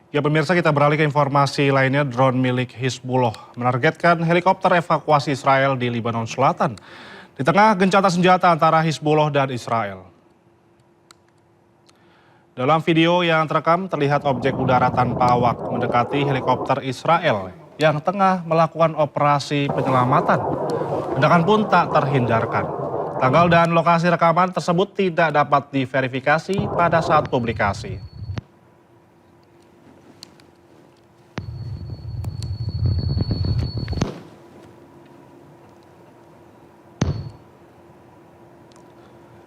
Ya pemirsa, kita beralih ke informasi lainnya. Drone milik Hizbullah menargetkan helikopter evakuasi Israel di Lebanon Selatan di tengah gencatan senjata antara Hizbullah dan Israel. Dalam video yang terekam terlihat objek udara tanpa awak mendekati helikopter Israel yang tengah melakukan operasi penyelamatan. Ledakan pun tak terhindarkan. Tanggal dan lokasi rekaman tersebut tidak dapat diverifikasi pada saat publikasi.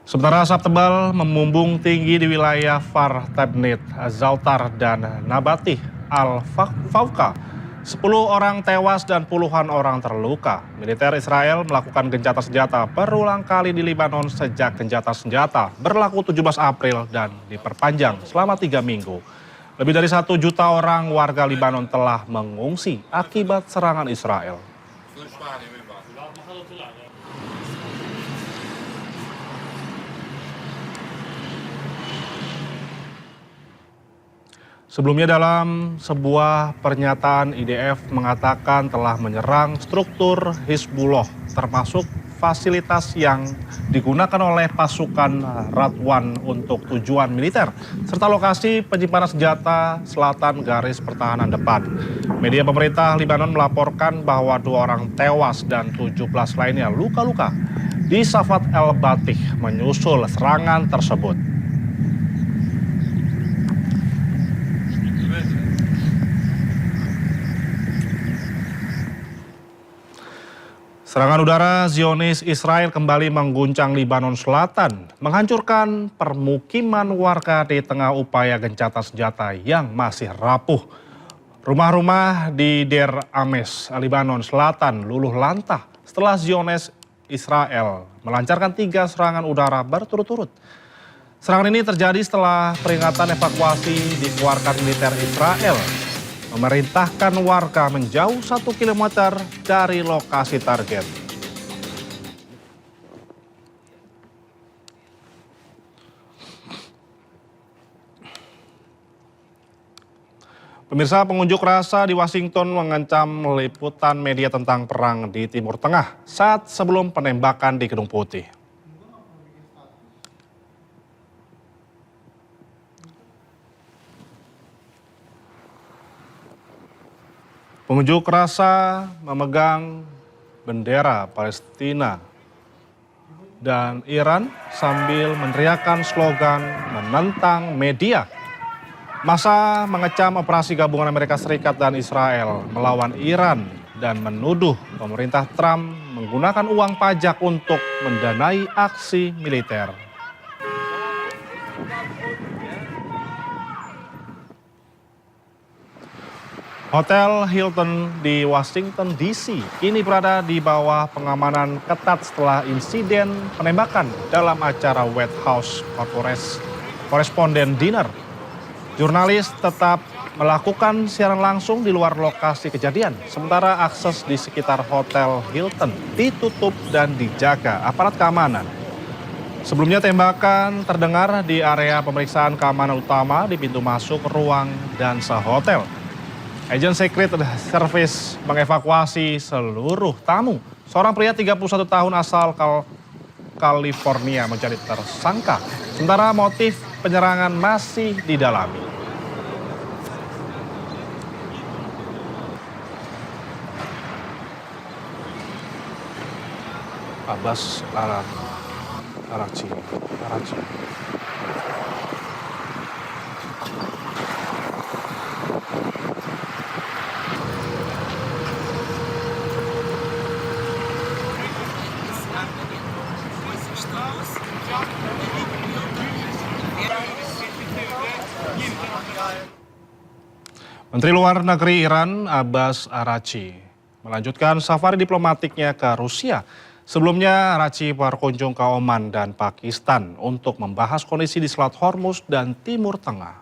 Sementara asap tebal memumbung tinggi di wilayah Far Tabnit, Zautar, dan Nabatih Al-Fawqa. 10 orang tewas dan puluhan orang terluka. Militer Israel melakukan gencatan senjata berulang kali di Lebanon sejak gencatan senjata berlaku 17 April dan diperpanjang selama 3 minggu. Lebih dari 1 juta orang warga Lebanon telah mengungsi akibat serangan Israel. Sebelumnya dalam sebuah pernyataan IDF mengatakan telah menyerang struktur Hizbullah termasuk fasilitas yang digunakan oleh pasukan Radwan untuk tujuan militer serta lokasi penyimpanan senjata selatan garis pertahanan depan. Media pemerintah Lebanon melaporkan bahwa 2 orang tewas dan 17 lainnya luka-luka di Safat el-Batih menyusul serangan tersebut. Serangan udara Zionis Israel kembali mengguncang Lebanon Selatan, menghancurkan permukiman warga di tengah upaya gencatan senjata yang masih rapuh. Rumah-rumah di Deir Ames, Lebanon Selatan luluh lantah setelah Zionis Israel melancarkan 3 serangan udara berturut-turut. Serangan ini terjadi setelah peringatan evakuasi dikeluarkan militer Israel, memerintahkan warga menjauh 1 kilometer dari lokasi target. Pemirsa, pengunjuk rasa di Washington mengancam liputan media tentang perang di Timur Tengah saat sebelum penembakan di Gedung Putih. Pengunjuk rasa memegang bendera Palestina dan Iran sambil meneriakkan slogan menentang media. Massa mengecam operasi gabungan Amerika Serikat dan Israel melawan Iran dan menuduh pemerintah Trump menggunakan uang pajak untuk mendanai aksi militer. Hotel Hilton di Washington DC kini berada di bawah pengamanan ketat setelah insiden penembakan dalam acara White House Correspondent Dinner. Jurnalis tetap melakukan siaran langsung di luar lokasi kejadian, sementara akses di sekitar Hotel Hilton ditutup dan dijaga aparat keamanan. Sebelumnya tembakan terdengar di area pemeriksaan keamanan utama di pintu masuk ruang dansa hotel. Agent Secret Service mengevakuasi seluruh tamu. Seorang pria 31 tahun asal California menjadi tersangka, sementara motif penyerangan masih didalami. Abbas Araghchi. Menteri Luar Negeri Iran Abbas Araghchi melanjutkan safari diplomatiknya ke Rusia. Sebelumnya Araghchi berkunjung ke Oman dan Pakistan untuk membahas kondisi di Selat Hormuz dan Timur Tengah.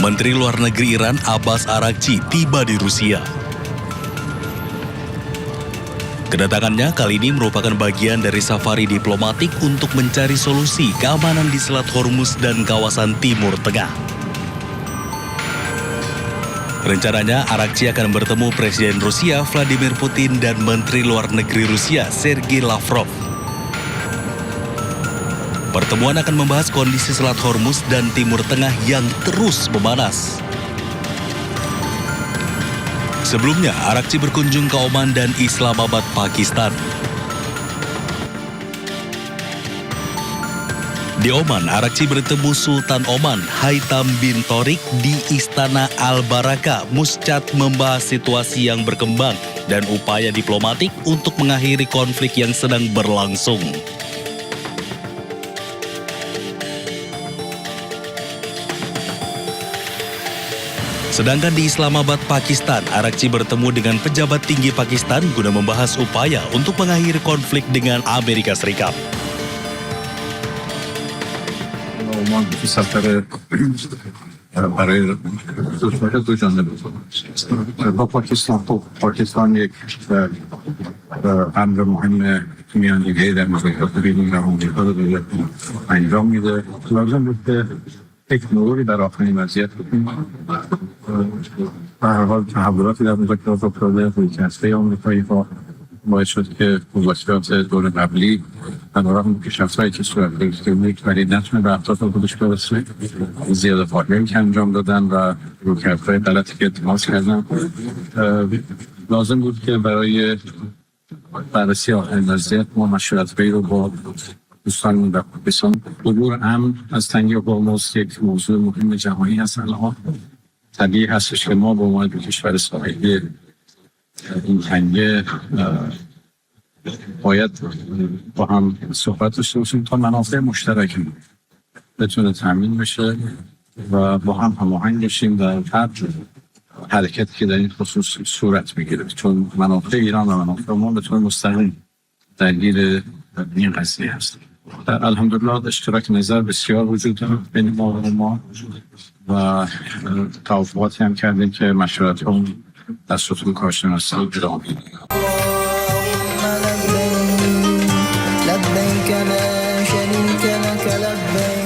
Menteri Luar Negeri Iran Abbas Araghchi tiba di Rusia. Kedatangannya kali ini merupakan bagian dari safari diplomatik untuk mencari solusi keamanan di Selat Hormuz dan kawasan Timur Tengah. Rencananya Arakci akan bertemu Presiden Rusia Vladimir Putin dan Menteri Luar Negeri Rusia Sergei Lavrov. Pertemuan akan membahas kondisi Selat Hormuz dan Timur Tengah yang terus memanas. Sebelumnya, Arakci berkunjung ke Oman dan Islamabad, Pakistan. Di Oman, Arakci bertemu Sultan Oman, Haitham bin Tariq di Istana Al-Baraka, Muscat, membahas situasi yang berkembang dan upaya diplomatik untuk mengakhiri konflik yang sedang berlangsung. Sedangkan di Islamabad, Pakistan, Arakci bertemu dengan pejabat tinggi Pakistan guna membahas upaya untuk mengakhiri konflik dengan Amerika Serikat. ما سفر برای دو جانبه با پاکستان یک امر مهم میانجیگری در مذاکرات بین ایران و آمریکا رو داره انجام میده. لازم بود که یک مروری در آخرین وضعیت بکنیم. به هر حال تحولاتی در مذاکرات افتاده، رویکردهای آمریکایی ها باعث شد که مذاکرات دور قبلی علیرغم پیشرفت‌هایی که صورت گرفته بود ولی نتونه به اهداف خودش برسه، زیاده‌خواهی که انجام دادن و رویکردهای غلطی که اتخاذ کردن. لازم بود که برای بررسی آخرین وضعیت ما مشورت‌هایی رو با دوستان در پاکستان. عبور امن از تنگه هرمز یک موضوع مهم جهانی هست. الان طبیعی هستش که ما به عنوان کشور ساحلی این تنگه باید با هم صحبت داشته باشیم تا منافع مشترک بتونه تامین بشه و با هم هماهنگ بشیم در هر حرکتی که در این خصوص صورت میگیره، چون منافع ایران و منافع ما به طور مستقیم درگیر این قضیه هست. الحمدلله اشتراک نظر بسیار وجود داره بین ما و توافقاتی هم کردیم که مشورت هم در ستون کارشناسی ادامه میده. لبيك لا شريك لك لبيك.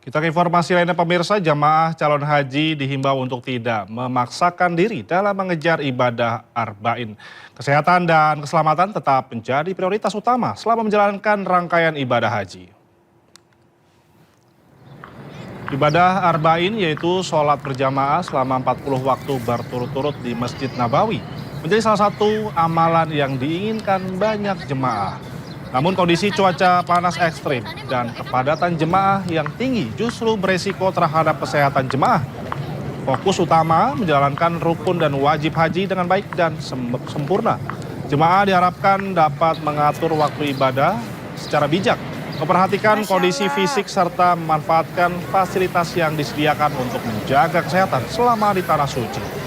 Kita ke informasi lainnya pemirsa, jamaah calon haji dihimbau untuk tidak memaksakan diri dalam mengejar ibadah arba'in. Kesehatan dan keselamatan tetap menjadi prioritas utama selama menjalankan rangkaian ibadah haji. Ibadah arba'in yaitu sholat berjamaah selama 40 waktu berturut-turut di Masjid Nabawi menjadi salah satu amalan yang diinginkan banyak jemaah. Namun kondisi cuaca panas ekstrim dan kepadatan jemaah yang tinggi justru beresiko terhadap kesehatan jemaah. Fokus utama menjalankan rukun dan wajib haji dengan baik dan sempurna. Jemaah diharapkan dapat mengatur waktu ibadah secara bijak, memperhatikan kondisi fisik serta memanfaatkan fasilitas yang disediakan untuk menjaga kesehatan selama di tanah suci.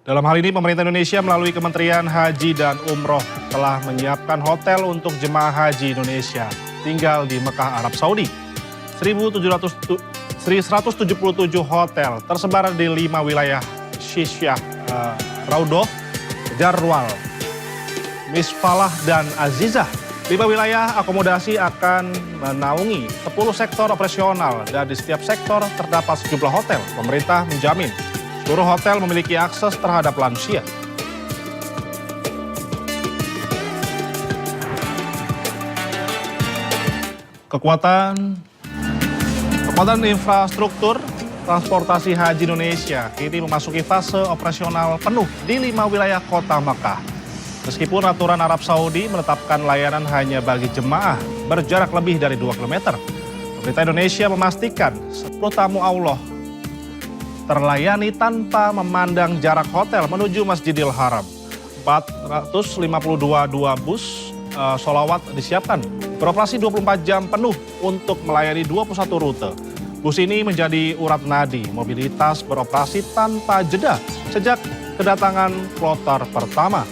Dalam hal ini pemerintah Indonesia melalui Kementerian Haji dan Umroh telah menyiapkan hotel untuk jemaah haji Indonesia tinggal di Mekah, Arab Saudi. 1.177 hotel tersebar di 5 wilayah: Shishyah, Raudoh, Jarwal, Misfalah, dan Azizah. 5 wilayah akomodasi akan menaungi 10 sektor operasional dan di setiap sektor terdapat sejumlah hotel. Pemerintah menjamin seluruh hotel memiliki akses terhadap lansia. Kekuatan infrastruktur transportasi haji Indonesia kini memasuki fase operasional penuh di 5 wilayah kota Makkah. Meskipun aturan Arab Saudi menetapkan layanan hanya bagi jemaah berjarak lebih dari 2 km, pemerintah Indonesia memastikan 10 tamu Allah terlayani tanpa memandang jarak hotel menuju Masjidil Haram. 452 bus sholawat disiapkan, beroperasi 24 jam penuh untuk melayani 21 rute. Bus ini menjadi urat nadi mobilitas beroperasi tanpa jeda sejak kedatangan kloter pertama.